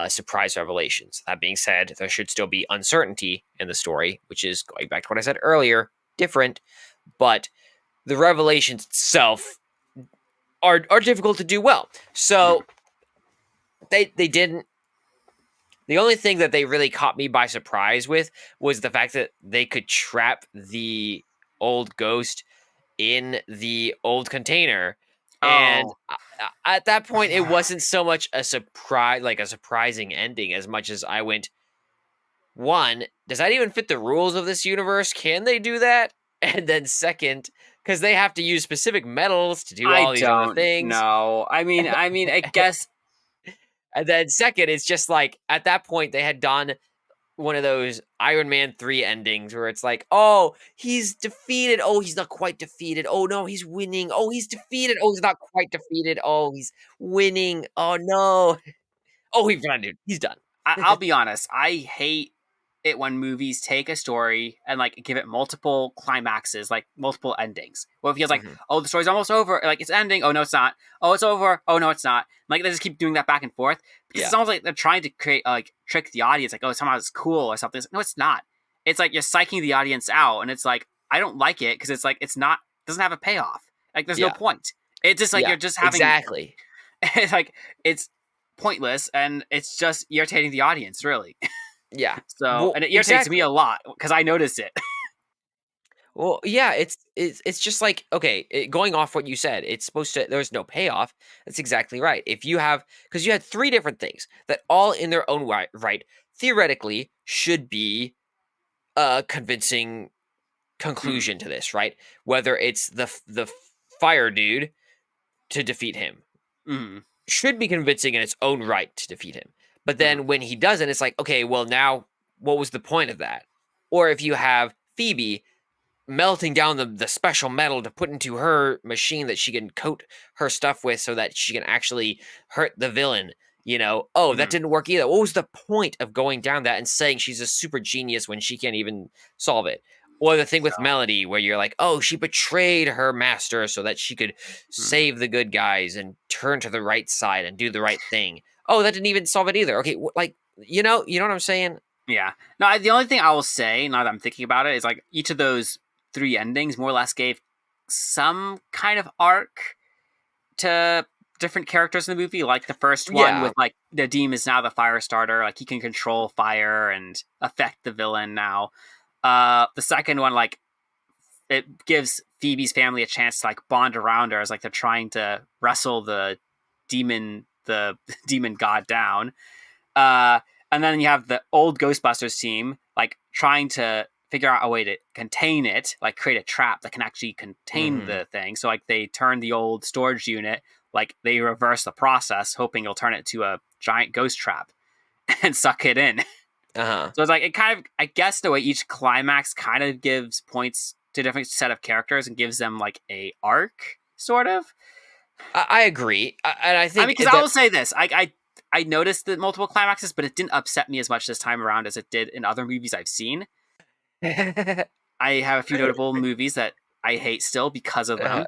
surprise revelations. That being said, there should still be uncertainty in the story, which is going back to what I said earlier, different, but the revelations itself are difficult to do well. mhm, So they didn't. The only thing that they really caught me by surprise with was the fact that they could trap the old ghost in the old container And Oh, at that point, it wasn't so much a surprise, like a surprising ending, as much as I went, one, does that even fit the rules of this universe? Can they do that? And then second, because they have to use specific metals to do I all these other don't things. know. I guess And then second, it's just like at that point they had done one of those Iron Man 3 endings where it's like, oh, he's defeated. Oh, he's not quite defeated. Oh, no, he's winning. Oh, he's defeated. Oh, he's not quite defeated. Oh, he's winning. Oh, no. Oh, he's done, dude. He's done. I'll be honest. I hate it when movies take a story and like give it multiple climaxes, like multiple endings. Well, it feels like, Mhm. oh, the story's almost over. Like it's ending. Oh no, it's not. Oh, it's over. Oh no, it's not. Like they just keep doing that back and forth because Yeah. it's almost like they're trying to create like trick the audience. Like, oh, somehow it's cool or something. No, it's not. It's like you're psyching the audience out, and it's like I don't like it because it's like it's not doesn't have a payoff. Like there's no Yeah. point. It's just like Yeah. you're just having Exactly. it's like it's pointless and it's just irritating the audience really. Yeah. So Well, and it irritates me exactly. a lot because I notice it. Well, yeah, it's just like okay, going off what you said, it's supposed to. There's no payoff. That's exactly right. If you have, because you had three different things that all in their own right, theoretically should be a convincing Mm, conclusion to this, right? Whether it's the fire dude to defeat him mm, should be convincing in its own right to defeat him. But mm, then when he doesn't, it's like, okay, well now what was the point of that? Or if you have Phoebe melting down the special metal to put into her machine that she can coat her stuff with so that she can actually hurt the villain. Oh, that mm. didn't work either. What was the point of going down that and saying she's a super genius when she can't even solve it? Or the thing with So, Melody, where you're like, oh, she betrayed her master so that she could mm, save the good guys and turn to the right side and do the right thing. Oh, that didn't even solve it either. Okay, like, you know what I'm saying? yeah. No, the only thing I will say now that I'm thinking about it is like each of those three endings more or less gave some kind of arc to different characters in the movie. Like the first one Yeah. with like the Nadim is now the fire starter, like he can control fire and affect the villain now. The second one, like it gives Phoebe's family a chance to like bond around her as like they're trying to wrestle the demon god down. Uh, and then you have the old Ghostbusters team like trying to figure out a way to contain it, like create a trap that can actually contain Hmm. the thing. So like they turn the old storage unit, like they reverse the process, hoping it'll turn it to a giant ghost trap and suck it in. Uh-huh. So it's like it kind of, I guess, the way each climax kind of gives points to a different set of characters and gives them like a arc, sort of. I agree, and I I mean, think because I will say this, I noticed the multiple climaxes, but it didn't upset me as much this time around as it did in other movies I've seen. that. I have a few notable movies that I hate still because of uh, them.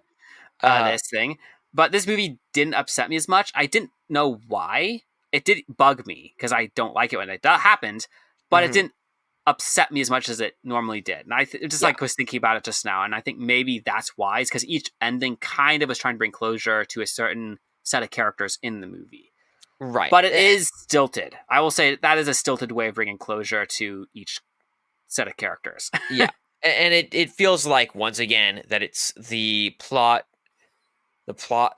uh, This thing, but this movie didn't upset me as much. I didn't know why. It did bug me because I don't like it when it happened, but it mhm, didn't upset me as much as it normally did. And just yeah, like was thinking about it just now, and I think maybe that's why. Is because each ending kind of was trying to bring closure to a certain set of characters in the movie. right, But it is stilted. I will say that is a stilted way of bringing closure to each set of characters. yeah, and it feels like once again that it's the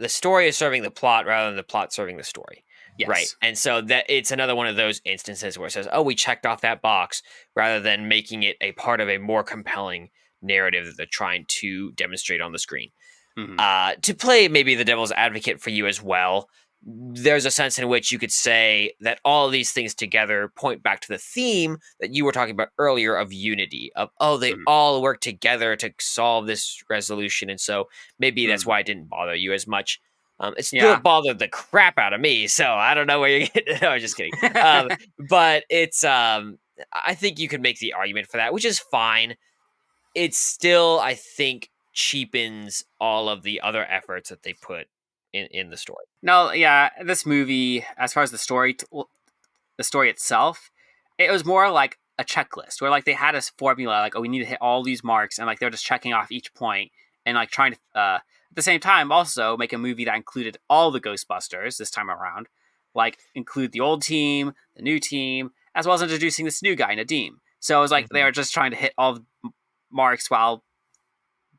story is serving the plot rather than the plot serving the story. Right. Yes. And so that it's another one of those instances where it says, oh, we checked off that box rather than making it a part of a more compelling narrative that they're trying to demonstrate on the screen. Hmm. To play maybe the devil's advocate for you as well, there's a sense in which you could say that all of these things together point back to the theme that you were talking about earlier of unity, of, oh, they Hmm. all work together to solve this resolution. And so maybe that's Hmm. why it didn't bother you as much. It still Yeah. bothered the crap out of me. So I don't know where you're getting. No, I'm just kidding. But I think you could make the argument for that, which is fine. It still, I think, cheapens all of the other efforts that they put in the story. No, yeah, this movie, as far as the story itself, it was more like a checklist where like they had a formula, like, oh, we need to hit all these marks, and like they're just checking off each point and like trying to, at the same time, also make a movie that included all the Ghostbusters this time around, like include the old team, the new team, as well as introducing this new guy, Nadim. So it was like they Mhm. were just trying to hit all the marks while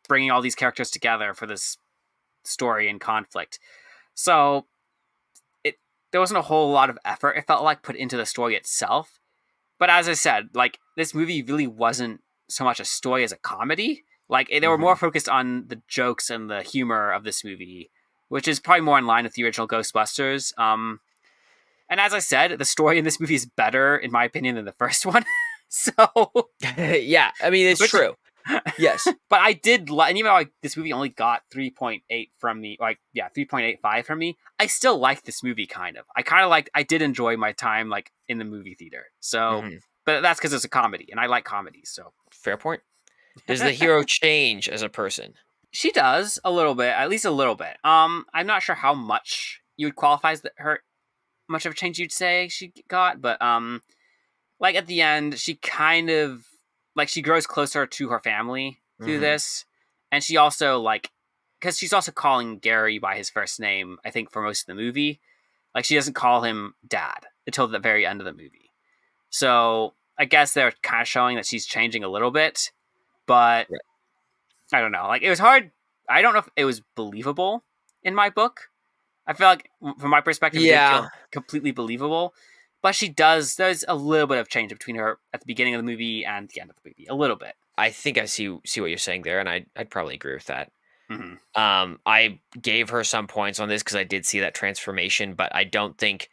bringing all these characters together for this story and conflict. So there wasn't a whole lot of effort, it felt like, put into the story itself. But as I said, like, this movie really wasn't so much a story as a comedy. Like, they were more focused on the jokes and the humor of this movie, which is probably more in line with the original Ghostbusters. And as I said, the story in this movie is better, in my opinion, than the first one. So, Yeah, I mean, it's which, true. Yes. but I did like, and even though like this movie only got 3.8 from me, like, yeah, 3.85 from me, I still liked this movie kind of. I did enjoy my time like in the movie theater. So, but that's because it's a comedy, and I like comedies. So Fair point. Does the hero change as a person? she does a little bit, at least a little bit. I'm not sure how much you would qualify as her much of a change you'd say she got, but like at the end, she kind of like she grows closer to her family through this, and she also like because she's also calling Gary by his first name. I think for most of the movie, like she doesn't call him Dad until the very end of the movie. So I guess they're kind of showing that she's changing a little bit, but Right. I don't know. Like it was hard. I don't know if it was believable in my book. I feel like from my perspective, it didn't Yeah, feel completely believable. But she does. There's a little bit of change between her at the beginning of the movie and the end of the movie. A little bit. I think I see what you're saying there, and I'd probably agree with that. Mm-hmm. I gave her some points on this because I did see that transformation, but I don't think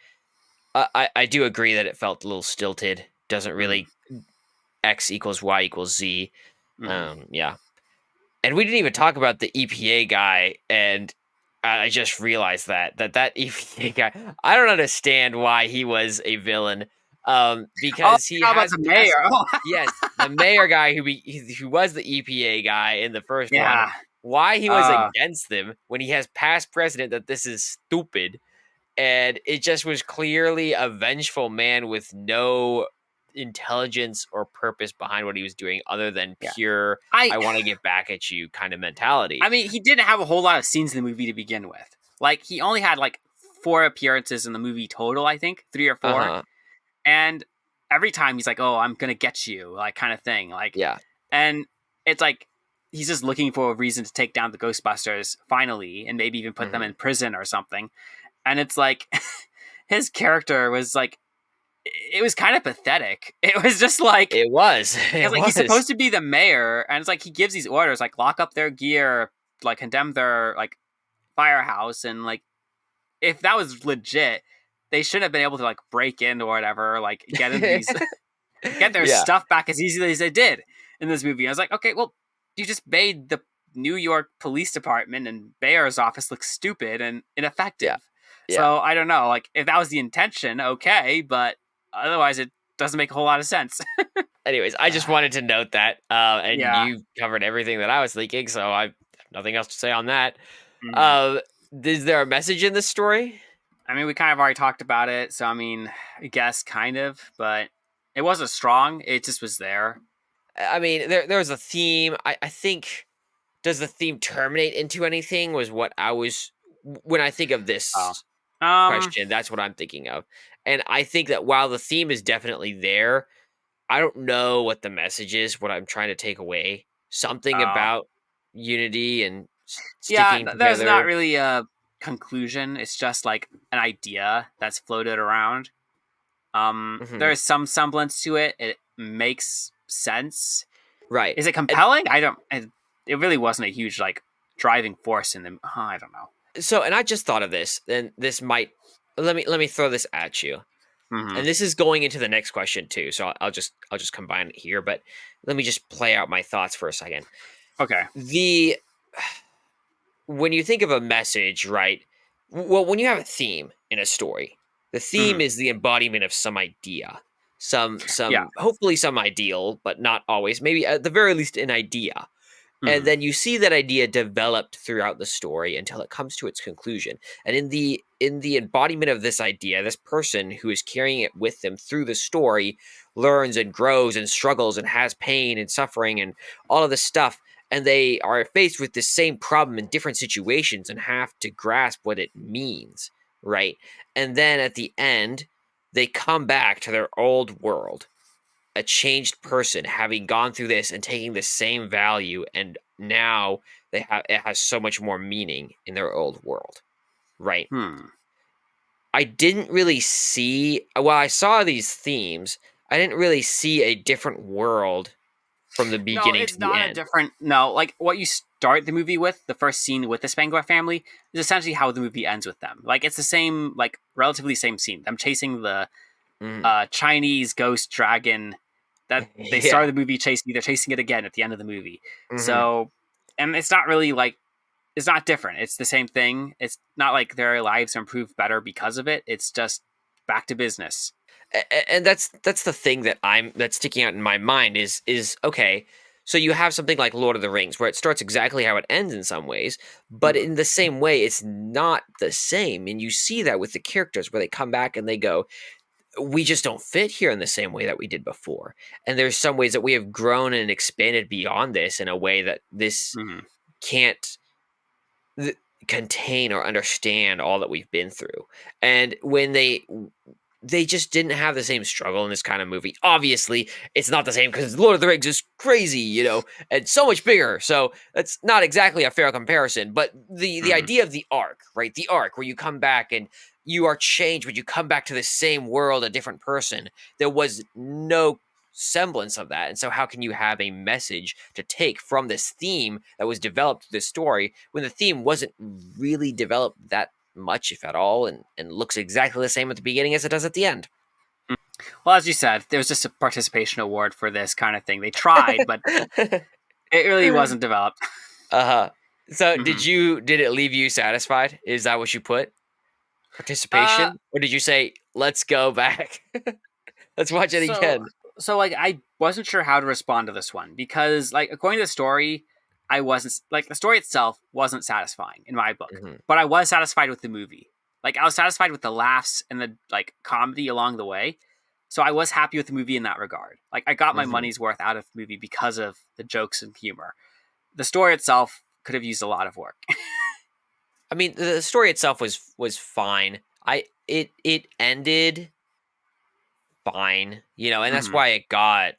I do agree that it felt a little stilted. Doesn't really X equals Y equals Z. Yeah, and we didn't even talk about the EPA guy, and I just realized that EPA guy. I don't understand why he was a villain. Oh, Because he how about has the mayor? Oh, yes, the mayor guy who was the EPA guy in the first one. yeah. Why he was against them when he has past precedent that this is stupid, and it just was clearly a vengeful man with no intelligence or purpose behind what he was doing other than Yeah. pure I I want to get back at you kind of mentality. I mean, he didn't have a whole lot of scenes in the movie to begin with. Like he only had like 4 appearances in the movie total. I think 3 or 4. Uh-huh. And every time he's like, "Oh, I'm gonna get you," like kind of thing. Like, Yeah. and it's like he's just looking for a reason to take down the Ghostbusters finally, and maybe even put them in prison or something. And it's like his character was like, it was kind of pathetic. It was just like It was. It because like was. he's supposed to be the mayor, and it's like he gives these orders like lock up their gear, like condemn their like firehouse, and like if that was legit, they shouldn't have been able to like break in or whatever, like get into these get their Yeah. stuff back as easily as they did in this movie. I was like, okay, well, you just made the New York Police Department and mayor's office look stupid and ineffective. Yeah. Yeah. So I don't know, like if that was the intention, okay, but otherwise it doesn't make a whole lot of sense. Anyways, I just wanted to note that, and Yeah. you covered everything that I was thinking, so I have nothing else to say on that. Mhm. Is there a message in this story? I mean, we kind of already talked about it, so I mean, I guess kind of, but it wasn't strong. It just was there. I mean, there's a theme. I think, does the theme terminate into anything? Was what I was when I think of Oh. this question. That's what I'm thinking of, and I think that while the theme is definitely there, I don't know what the message is. What I'm trying to take away, something Oh. about unity and Yeah, sticking there's not together. really a conclusion. It's just like an idea that's floated around. Mhm. There's some semblance to it. It makes sense. Right. Is it And compelling? I don't. It really wasn't a huge like driving force in them. I don't know. so, and I just thought of this, and this might let me throw this at you. Hmm. And this is going into the next question too. So I'll just combine it here, but let me just play out my thoughts for a second. Okay. The When you think of a message, right? Well, when you have a theme in a story, the Hmm. theme is the embodiment of some idea, Yeah. some hopefully some ideal, but not always. Maybe at the very least an idea. And Hmm. then you see that idea developed throughout the story until it comes to its conclusion. And in the embodiment of this idea, this person who is carrying it with them through the story learns and grows and struggles and has pain and suffering and all of this stuff. And they are faced with the same problem in different situations and have to grasp what it means, right? And then at the end, they come back to their old world, a changed person having gone through this and taking the same value, and now it has so much more meaning in their old world, right? Hmm. I didn't really see. Well, I saw these themes. I didn't really see a different world from the No, beginning to it's the not a end. different. No, like what you start the movie with, the first scene with the Spengler family, is essentially how the movie ends with them. Like it's the same, like relatively same scene. Them chasing the Mm. Chinese ghost dragon that they Yeah. started the movie chasing. They're chasing it again at the end of the movie. Hmm. So, and it's not really like it's not different. It's the same thing. It's not like their lives are improved better because of it. It's just back to business. And that's the thing that's sticking out in my mind is okay. So you have something like Lord of the Rings where it starts exactly how it ends in some ways, but Mhm. in the same way it's not the same. And you see that with the characters where they come back and they go, we just don't fit here in the same way that we did before. And there's some ways that we have grown and expanded beyond this in a way that this Mhm. can't th- contain or understand all that we've been through. And when they just didn't have the same struggle in this kind of movie. Obviously, it's not the same because Lord of the Rings is crazy, and so much bigger. So that's not exactly a fair comparison. But the Mhm. idea of the arc, right? The arc where you come back and you are changed, but you come back to the same world, a different person. There was no semblance of that. And so how can you have a message to take from this theme that was developed through this story when the theme wasn't really developed that much, if at all, and looks exactly the same at the beginning as it does at the end? Well, as you said, there was just a participation award for this kind of thing. They tried, but it really wasn't developed. Uh-huh. So Mhm. did it leave you satisfied? Is that what you put? Uh, Participation? Or did you say, let's go back? Let's watch it so again. so like I wasn't sure how to respond to this one because like according to the story, I wasn't like the story itself wasn't satisfying in my book, Hmm. but I was satisfied with the movie. Like I was satisfied with the laughs and the like comedy along the way. So I was happy with the movie in that regard. Like I got my Hmm. money's worth out of the movie because of the jokes and humor. The story itself could have used a lot of work. I mean, the story itself was fine. It ended fine, and that's Hmm. why it got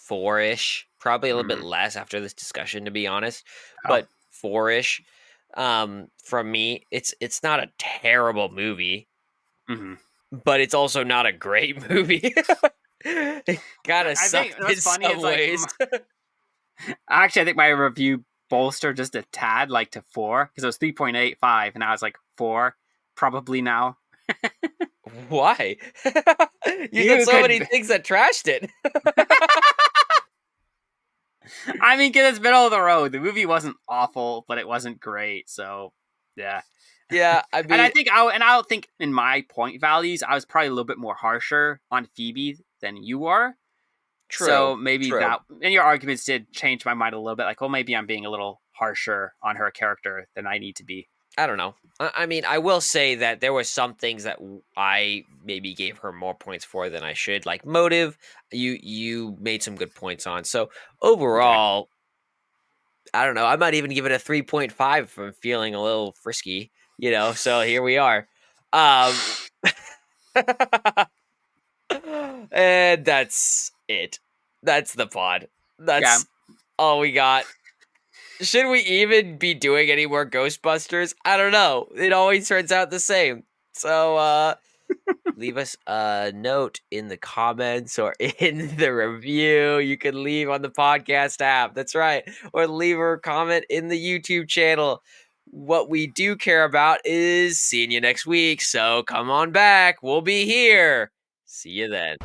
four-ish, probably a little bit Hmm. less after this discussion, to be honest, Oh. but four-ish. From me, it's not a terrible movie, Hmm. but it's also not a great movie. It kind of I think sucked in what's funny some is like ways. actually I think my review bolstered just a tad like to 4 because it was 3.85 and I was like 4 probably now. Why? You said You so many could things that trashed it. I mean, cause it's middle of the road. The movie wasn't awful, but it wasn't great. So, yeah. Yeah, I And I mean, think I don't think in my point values, I was probably a little bit more harsher on Phoebe than you are. true, So maybe true. that and your arguments did change my mind a little bit. Like, well, maybe I'm being a little harsher on her character than I need to be. I don't know. I mean, I will say that there were some things that I maybe gave her more points for than I should, like motive. You made some good points on. So Okay. overall, I don't know. I might even give it a 3.5 if I'm feeling a little frisky. So here we are. Um, and that's it. That's the pod. Yeah. That's all we got. Should we even be doing any more Ghostbusters? I don't know. It always turns out the same. So leave us a note in the comments or in the review. You can leave on the podcast app. That's right. Or leave a comment in the YouTube channel. What we do care about is seeing you next week. So come on back. We'll be here. See you then.